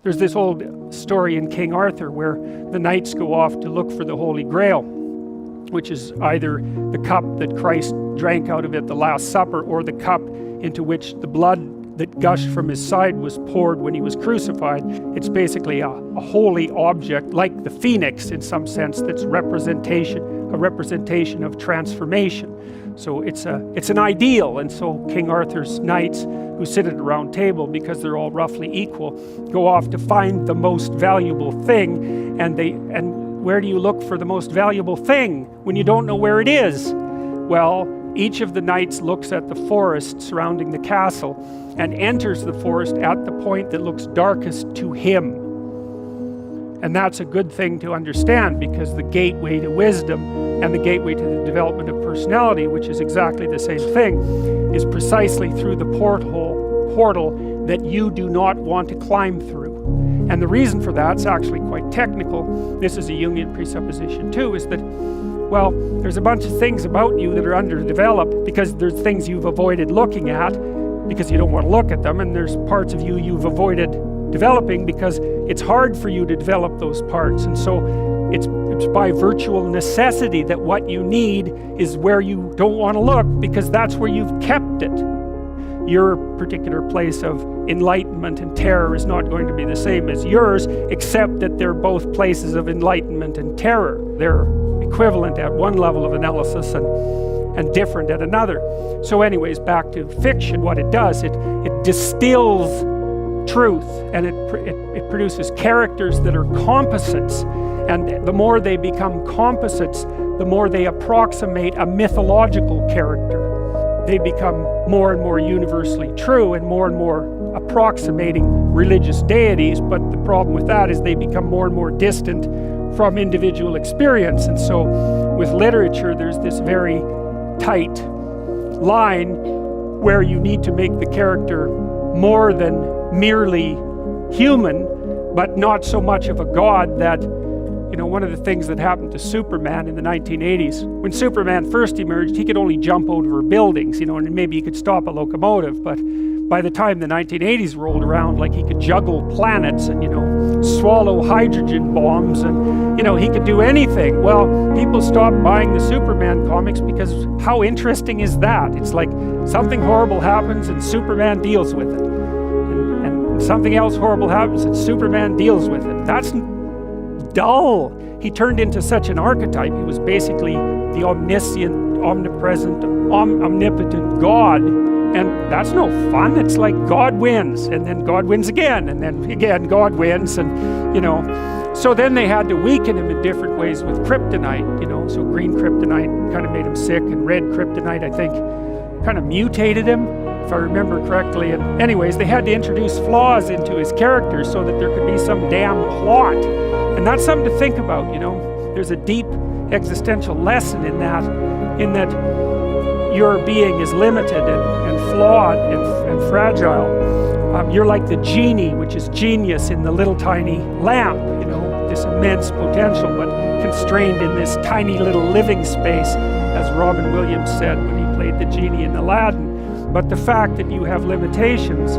There's this old story in King Arthur where the knights go off to look for the Holy Grail, which is either the cup that Christ drank out of at the Last Supper or the cup into which the blood that gushed from his side was poured when he was crucified. It's basically a holy object, like the phoenix in some sense, that's a representation of transformation. So it's an ideal, and so King Arthur's knights, who sit at a round table because they're all roughly equal, go off to find the most valuable thing, and where do you look for the most valuable thing when you don't know where it is? Well, each of the knights looks at the forest surrounding the castle and enters the forest at the point that looks darkest to him. And that's a good thing to understand, because the gateway to wisdom and the gateway to the development of personality, which is exactly the same thing, is precisely through the portal that you do not want to climb through. And the reason for that's actually quite technical. This is a Jungian presupposition too, is that, well, there's a bunch of things about you that are underdeveloped because there's things you've avoided looking at because you don't want to look at them, and there's parts of you you've avoided developing because it's hard for you to develop those parts. And so it's by virtual necessity that what you need is where you don't want to look, because that's where you've kept it. Your particular place of enlightenment and terror is not going to be the same as yours, except that they're both places of enlightenment and terror. They're equivalent at one level of analysis and different at another. So anyways, back to fiction, what it does, it distills truth, and it produces characters that are composites, and the more they become composites, the more they approximate a mythological character. They become more and more universally true and more approximating religious deities, but the problem with that is they become more and more distant from individual experience. And so with literature, there's this very tight line where you need to make the character more than merely human, but not so much of a god that, you know, one of the things that happened to Superman in the 1980s, when Superman first emerged, he could only jump over buildings, you know, and maybe he could stop a locomotive, but by the time the 1980s rolled around, like, he could juggle planets and, you know, swallow hydrogen bombs, and, you know, he could do anything. Well, people stopped buying the Superman comics because how interesting is that? It's like something horrible happens and Superman deals with it. And something else horrible happens and Superman deals with it. That's dull. He turned into such an archetype. He was basically the omniscient, omnipresent, omnipotent God. And that's no fun. It's like God wins, and then God wins again, and then again God wins, and, you know. So then they had to weaken him in different ways with kryptonite, you know. So green kryptonite kind of made him sick, and red kryptonite, I think, kind of mutated him, if I remember correctly. And anyways, they had to introduce flaws into his character so that there could be some damn plot. And that's something to think about, you know. There's a deep existential lesson in that your being is limited and flawed and fragile. You're like the genie, which is genius in the little tiny lamp, you know, this immense potential, but constrained in this tiny little living space, as Robin Williams said when he played the genie in Aladdin. But the fact that you have limitations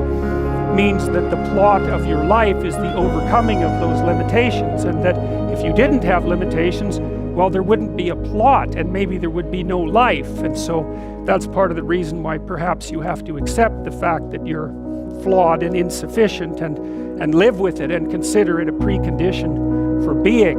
means that the plot of your life is the overcoming of those limitations, and that if you didn't have limitations, well, there wouldn't be a plot, and maybe there would be no life. And so that's part of the reason why perhaps you have to accept the fact that you're flawed and insufficient, and live with it and consider it a precondition for being.